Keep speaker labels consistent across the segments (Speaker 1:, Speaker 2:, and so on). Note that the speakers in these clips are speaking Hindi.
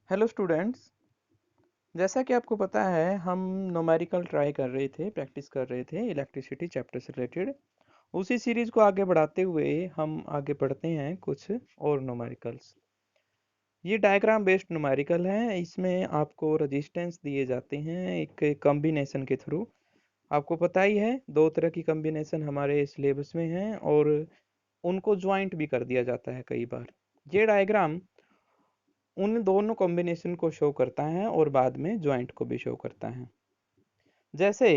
Speaker 1: Hello students. जैसा कि आपको पता है हम न्यूमेरिकल ट्राई कर रहे थे, प्रैक्टिस कर रहे थे इलेक्ट्रिसिटी चैप्टर से रिलेटेड। उसी सीरीज को आगे बढ़ाते हुए हम आगे पढ़ते हैं कुछ और न्यूमेरिकल्स। ये डायग्राम बेस्ड न्यूमेरिकल है। इसमें आपको रेजिस्टेंस दिए जाते हैं एक कॉम्बिनेशन के थ्रू। आपको पता ही है दो तरह की कॉम्बिनेशन हमारे सिलेबस में हैं और उनको ज्वाइंट भी कर दिया जाता है कई बार। ये डायग्राम उन दोनों कॉम्बिनेशन को शो करता है और बाद में ज्वाइंट को भी शो करता है। जैसे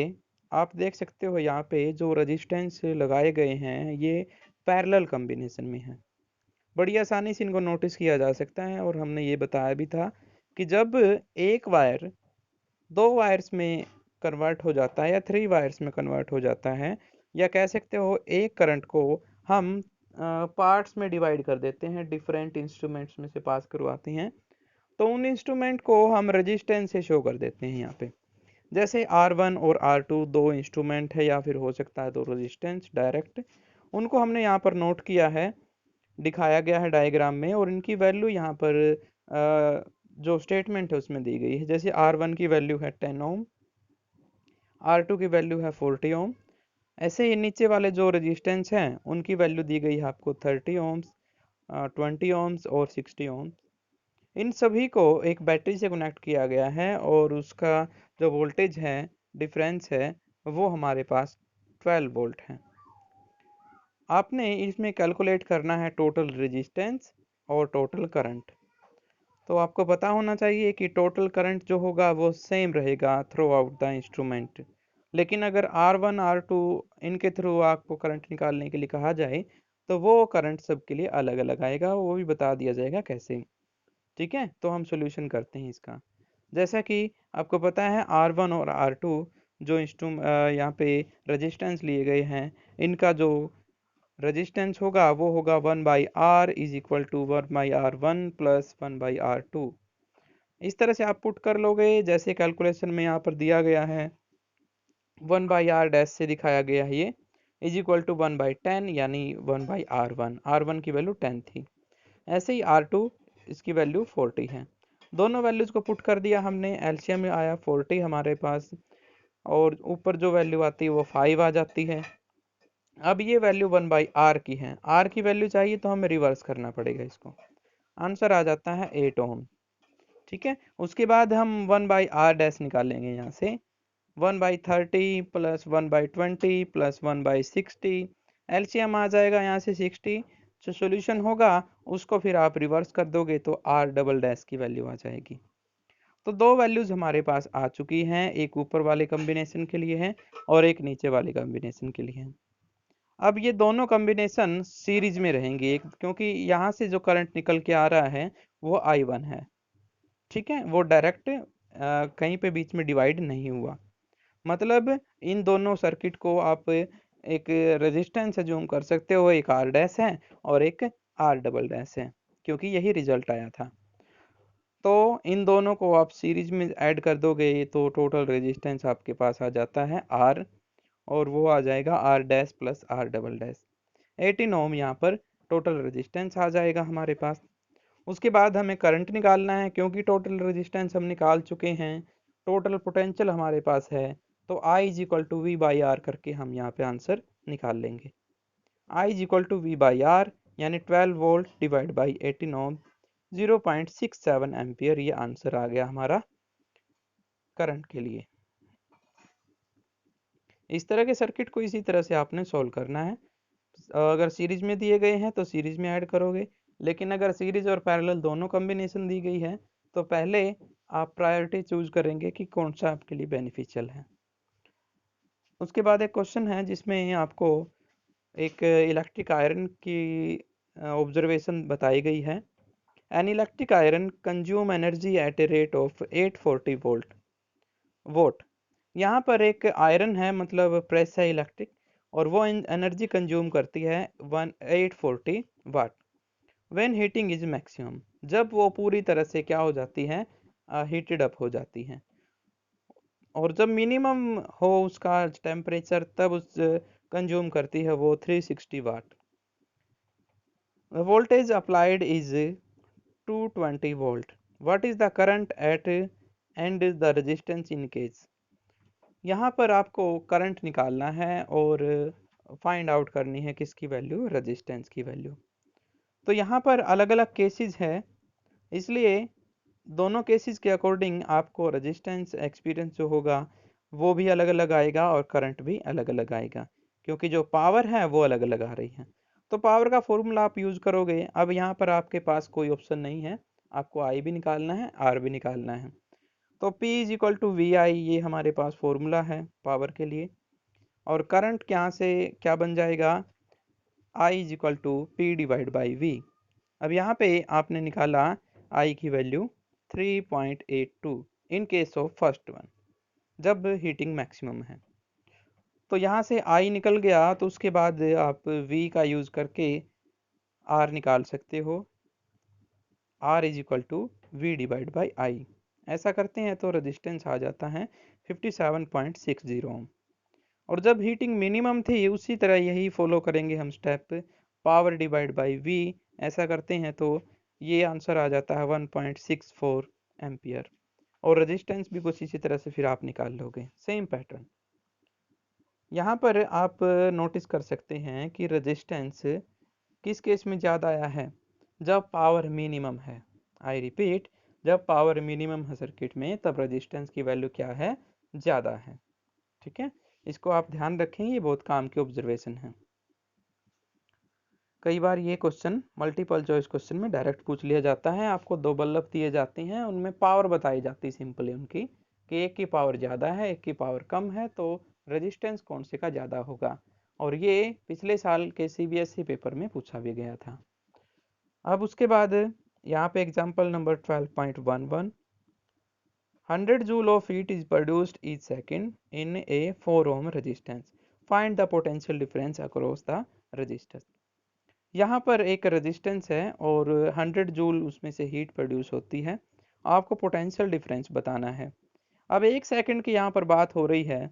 Speaker 1: आप देख सकते हो यहाँ पे जो रेजिस्टेंस लगाए गए हैं ये पैरेलल कॉम्बिनेशन में है। बड़ी आसानी से इनको नोटिस किया जा सकता है और हमने ये बताया भी था कि जब एक वायर दो वायर्स में कन्वर्ट हो जाता है या थ्री वायर्स में कन्वर्ट हो जाता है, या कह सकते हो एक करंट को हम पार्ट्स में डिवाइड कर देते हैं, डिफरेंट इंस्ट्रूमेंट्स में से पास करवाते हैं, तो उन इंस्ट्रूमेंट को हम रेजिस्टेंस से शो कर देते हैं। यहाँ पे जैसे R1 और R2 दो इंस्ट्रूमेंट है या फिर हो सकता है दो रेजिस्टेंस डायरेक्ट, उनको हमने यहाँ पर नोट किया है, दिखाया गया है डायग्राम में, और इनकी वैल्यू यहाँ पर जो स्टेटमेंट है उसमें दी गई है। जैसे R1 की वैल्यू है 10 ओम, R2 की वैल्यू है 40 ओम। ऐसे ही नीचे वाले जो रेजिस्टेंस हैं उनकी वैल्यू दी गई है आपको 30 ओम्स, 20 ओम्स और 60 ओम्स। इन सभी को एक बैटरी से कनेक्ट किया गया है और उसका जो वोल्टेज है, डिफरेंस है, वो हमारे पास 12 वोल्ट है। आपने इसमें कैलकुलेट करना है टोटल रेजिस्टेंस और टोटल करंट। तो आपको पता होना चाहिए कि टोटल करंट जो होगा वो सेम रहेगा थ्रू आउट द इंस्ट्रूमेंट। लेकिन अगर R1 R2 इनके थ्रू आपको करंट निकालने के लिए कहा जाए तो वो करंट सबके लिए अलग अलग आएगा, वो भी बता दिया जाएगा कैसे। ठीक है, तो हम सॉल्यूशन करते हैं इसका। जैसा कि आपको पता है R1 और R2 जो यहाँ पे रेजिस्टेंस लिए गए हैं, इनका जो रेजिस्टेंस होगा वो होगा 1/R is equal to 1/R1 plus 1/R2। इस तरह से आप पुट कर लोगे जैसे कैलकुलेशन में यहाँ पर दिया गया है। 1/R डैश से दिखाया गया है ये, इज इक्वल टू 1/10 यानी 1/R1। R1 की वैल्यू 10 थी। ऐसे ही R2 इसकी वैल्यू 40 है। दोनों वैल्यूज को पुट कर दिया हमने, एलसीएम में आया 40 हमारे पास, और ऊपर जो वैल्यू आती है वो 5 आ जाती है। अब ये वैल्यू 1/R की है, R की वैल्यू चाहिए तो हमें रिवर्स करना पड़ेगा इसको। आंसर आ जाता है 8 ओम। ठीक है, उसके बाद हम 1/R डैश निकालेंगे यहाँ से। 1/30 प्लस 1/20 प्लस 1/60, एलसीएम आ जाएगा यहाँ से 60। जो सोल्यूशन होगा उसको फिर आप रिवर्स कर दोगे तो R डबल डैश की वैल्यू आ जाएगी। तो दो वैल्यूज हमारे पास आ चुकी हैं, एक ऊपर वाले कॉम्बिनेशन के लिए है और एक नीचे वाले कॉम्बिनेशन के लिए है। अब ये दोनों कॉम्बिनेशन सीरीज में रहेंगे क्योंकि यहाँ से जो करंट निकल के आ रहा है वो I1 है। ठीक है, वो डायरेक्ट कहीं पे बीच में डिवाइड नहीं हुआ। मतलब इन दोनों सर्किट को आप एक रेजिस्टेंस अज्यूम कर सकते हो, एक R डैश है और एक R डबल डैश है, क्योंकि यही रिजल्ट आया था। तो इन दोनों को आप सीरीज में ऐड कर दोगे तो टोटल रेजिस्टेंस आपके पास आ जाता है R, और वो आ जाएगा R dash plus R double dash. 18 ओम यहाँ पर टोटल रेजिस्टेंस आ जाएगा हमारे पास। उसके बाद हमें करंट निकालना है, क्योंकि टोटल रेजिस्टेंस हम निकाल चुके हैं, टोटल पोटेंशियल हमारे पास है, तो I is equal to V/R करके हम यहाँ पे आंसर निकाल लेंगे। I is equal to V/R यानी 12 volt divide by 18 ohm, 0.67 ampere, ये आंसर आ गया हमारा करंट के लिए। इस तरह के सर्किट को इसी तरह से आपने सॉल्व करना है। अगर सीरीज में दिए गए हैं तो सीरीज में ऐड करोगे, लेकिन अगर सीरीज और पैरेलल दोनों कॉम्बिनेशन दी गई है तो पहले आप प्रायोरिटी चूज करेंगे कि कौन सा आपके लिए बेनिफिशियल है। उसके बाद एक क्वेश्चन है जिसमें आपको एक इलेक्ट्रिक आयरन की ऑब्जर्वेशन बताई गई है। An electric iron consume energy at a rate of 840 vote. यहाँ पर एक आयरन है, मतलब प्रेस है इलेक्ट्रिक, और वो एनर्जी कंज्यूम करती है 840 वाट। व्हेन हीटिंग इज मैक्सिमम, जब वो पूरी तरह से क्या हो जाती है, हीटेड अप हो जाती है, और जब मिनिमम हो उसका टेम्परेचर तब उस कंज्यूम करती है वो 360 watt. Voltage applied is 220 volt. What is the current at and the resistance in case. यहाँ पर आपको करंट निकालना है और फाइंड आउट करनी है किसकी वैल्यू, रेजिस्टेंस की वैल्यू। तो यहाँ पर अलग अलग केसेस है, इसलिए दोनों केसेस के अकॉर्डिंग आपको रेजिस्टेंस एक्सपीरियंस जो होगा वो भी अलग अलग आएगा और करंट भी अलग अलग आएगा, क्योंकि जो पावर है वो अलग अलग आ रही है। तो पावर का फॉर्मूला आप यूज करोगे। अब यहाँ पर आपके पास कोई ऑप्शन नहीं है, आपको आई भी निकालना है, आर भी निकालना है। तो P is equal to V I, ये हमारे पास फॉर्मूला है पावर के लिए। और करंट यहाँ से क्या बन जाएगा, I is equal to p divide by v. अब यहाँ पे आपने निकाला I की value 3.82 in case of first one, जब हीटिंग मैक्सिमम है। तो यहाँ से I निकल गया, तो उसके बाद आप V का यूज करके R निकाल सकते हो। R is equal to v divide by I. ऐसा करते हैं तो रेजिस्टेंस आ जाता है 57.60 ओम। और जब हीटिंग मिनिमम थी उसी तरह यही फॉलो करेंगे हम step, power divide by v. ऐसा करते हैं तो ये आंसर आ जाता है 1.64 एम्पियर। और रेजिस्टेंस भी कुछ इसी तरह से फिर आप निकाल लोगे, सेम पैटर्न। यहाँ पर आप नोटिस कर सकते हैं कि रेजिस्टेंस किस केस में ज़्यादा आया है, जब पावर मिनिमम है। आई रिपीट, जब पावर मिनिमम है सर्किट में तब रेजिस्टेंस की वैल्यू क्या है, ज़्यादा है। ठीक है, इसको आप ध्यान रखें, ये बहुत काम की ऑब्जर्वेशन है। कई बार ये क्वेश्चन मल्टीपल चॉइस क्वेश्चन में डायरेक्ट पूछ लिया जाता है। आपको दो बल्ब दिए जाते हैं, उनमें पावर बताई जाती है सिंपली उनकी, कि एक की पावर ज़्यादा है एक की पावर कम है, तो रेजिस्टेंस कौन से का ज़्यादा होगा। और ये पिछले साल के CBSE पेपर में पूछा भी गया था। अब उसके बाद यहाँ पे example number 12.11, 100 joule of heat is produced each second in a 4 ohm resistance. Find the potential difference across the resistors. यहाँ पर एक रेजिस्टेंस है और 100 जूल उसमें से हीट प्रोड्यूस होती है। आपको पोटेंशियल डिफरेंस बताना है। अब एक सेकंड की यहाँ पर बात हो रही है,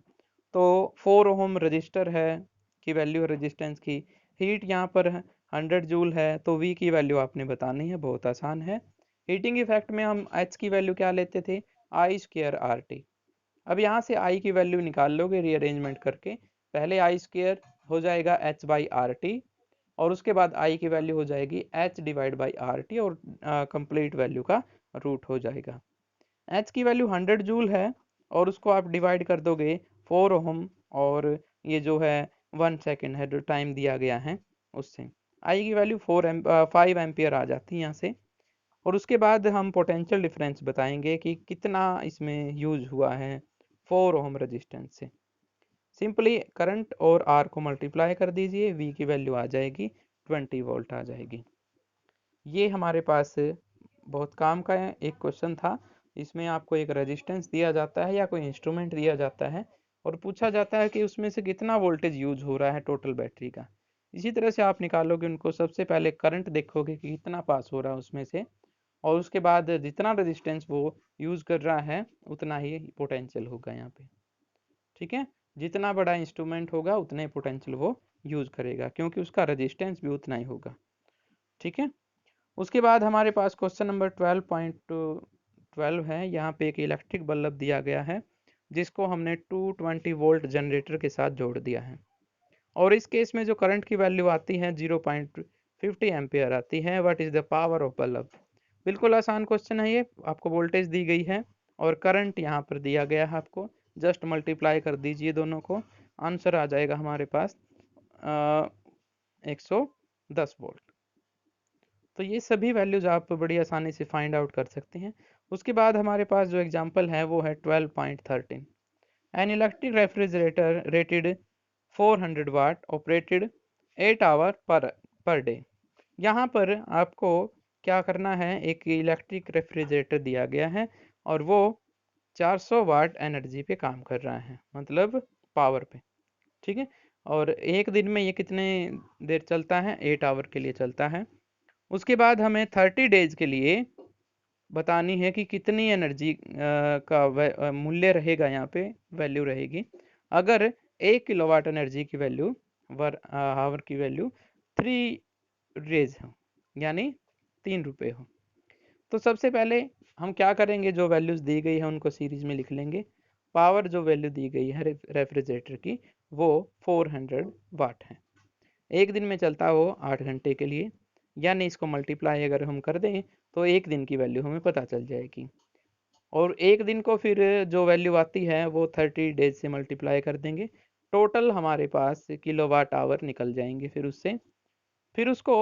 Speaker 1: तो 4 ओम रजिस्टर है की वैल्यू रेजिस्टेंस की, हीट यहाँ पर 100 जूल है, तो V की वैल्यू आपने बतानी है। बहुत आसान है। हीटिंग इफेक्ट में हम H की वैल्यू क्या लेते थे, आई स्क्र आर टी। अब यहाँ से I की वैल्यू निकाल लोगे रीअरेंजमेंट करके। पहले आई स्क्र हो जाएगा H बाई आर टी, और उसके बाद I की वैल्यू हो जाएगी H divide by R T, और कंप्लीट वैल्यू का रूट हो जाएगा। H की वैल्यू 100 जूल है और उसको आप डिवाइड कर दोगे 4 ओम, और ये जो है 1 सेकेंड है जो टाइम दिया गया है उससे, I की वैल्यू 5 एम्पियर आ जाती है यहाँ से। और उसके बाद हम पोटेंशियल डिफरेंस बताएंगे कि कितना इसमें यूज हुआ है 4 ओम रेजिस्टेंस से। सिंपली करंट और आर को मल्टीप्लाई कर दीजिए, वी की वैल्यू आ जाएगी 20 वोल्ट आ जाएगी। ये हमारे पास बहुत काम का एक क्वेश्चन था। इसमें आपको एक रेजिस्टेंस दिया जाता है या कोई इंस्ट्रूमेंट दिया जाता है और पूछा जाता है कि उसमें से कितना वोल्टेज यूज हो रहा है टोटल बैटरी का। इसी तरह से आप निकालोगे उनको। सबसे पहले करंट देखोगे कि कितना पास हो रहा है उसमें से, और उसके बाद जितना रेजिस्टेंस वो यूज कर रहा है उतना ही पोटेंशियल होगा यहाँ पे। ठीक है, जितना बड़ा इंस्ट्रूमेंट होगा उतने पोटेंशियल वो यूज करेगा, क्योंकि उसका रेजिस्टेंस भी उतना ही होगा। ठीक है, उसके बाद हमारे पास क्वेश्चन नंबर 12.12 है। यहाँ पे एक इलेक्ट्रिक बल्ब दिया गया है जिसको हमने 220 वोल्ट जनरेटर के साथ जोड़ दिया है, और इस केस में जो करंट की वैल्यू आती है 0.50 एम्पियर आती है। What is the power of bulb. बिल्कुल आसान क्वेश्चन है ये। आपको वोल्टेज दी गई है और करंट यहाँ पर दिया गया है, आपको जस्ट मल्टीप्लाई कर दीजिए दोनों को, आंसर आ जाएगा हमारे पास 110 वोल्ट। तो ये सभी वैल्यूज आप बड़ी आसानी से फाइंड आउट कर सकते हैं। उसके बाद हमारे पास जो एग्जांपल है वो है 12.13, an electric refrigerator rated 400 watt operated 8 hour per day. यहाँ पर आपको क्या करना है, एक इलेक्ट्रिक रेफ्रिजरेटर दिया गया है और वो 400 वाट एनर्जी पे काम कर रहा है, मतलब पावर पे। ठीक है, और एक दिन में ये कितने देर चलता है, 8 आवर के लिए चलता है। उसके बाद हमें 30 डेज के लिए बतानी है कि कितनी एनर्जी का मूल्य रहेगा, यहाँ पे वैल्यू रहेगी अगर 1 किलोवाट एनर्जी की वैल्यू आवर की वैल्यू 3 रेज हो, यानी 3 रुपये हो। तो सबसे पहले हम क्या करेंगे, जो वैल्यूज़ दी गई है उनको सीरीज में लिख लेंगे। पावर जो वैल्यू दी गई है रेफ्रिजरेटर की वो 400 वाट है। एक दिन में चलता हो 8 घंटे के लिए, यानी इसको मल्टीप्लाई अगर हम कर दें तो एक दिन की वैल्यू हमें पता चल जाएगी। और एक दिन को फिर जो वैल्यू आती है वो 30 डेज से मल्टीप्लाई कर देंगे। टोटल हमारे पास किलोवाट आवर निकल जाएंगे। फिर उससे फिर उसको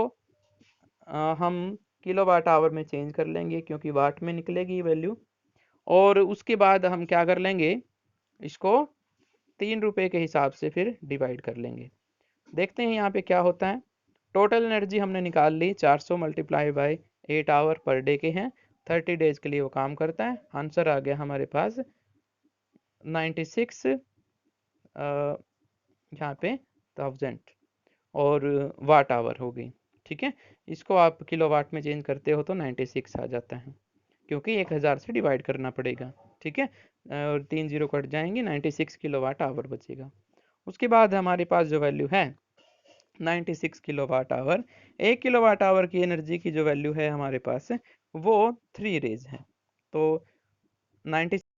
Speaker 1: हम किलोवाट आवर में चेंज कर लेंगे, क्योंकि वाट में निकलेगी वैल्यू। और उसके बाद हम क्या कर लेंगे, इसको 3 रुपए के हिसाब से फिर डिवाइड कर लेंगे। देखते हैं यहाँ पे क्या होता है। टोटल एनर्जी हमने निकाल ली, 400 multiply by 8 hour per day के हैं, 30 डेज के लिए वो काम करता है। आंसर आ गया हमारे पास 96 यहाँ पे 1000 और वाट आवर हो गई। ठीक है, इसको आप किलोवाट में चेंज करते हो तो 96 आ जाता है, क्योंकि 1000 से डिवाइड करना पड़ेगा। ठीक है, और 3 जीरो कट जाएंगे, 96 किलोवाट आवर बचेगा। उसके बाद हमारे पास जो वैल्यू है 96 किलोवाट आवर, 1 किलोवाट आवर की एनर्जी की जो वैल्यू है हमारे पास वो 3 रेज है। तो 96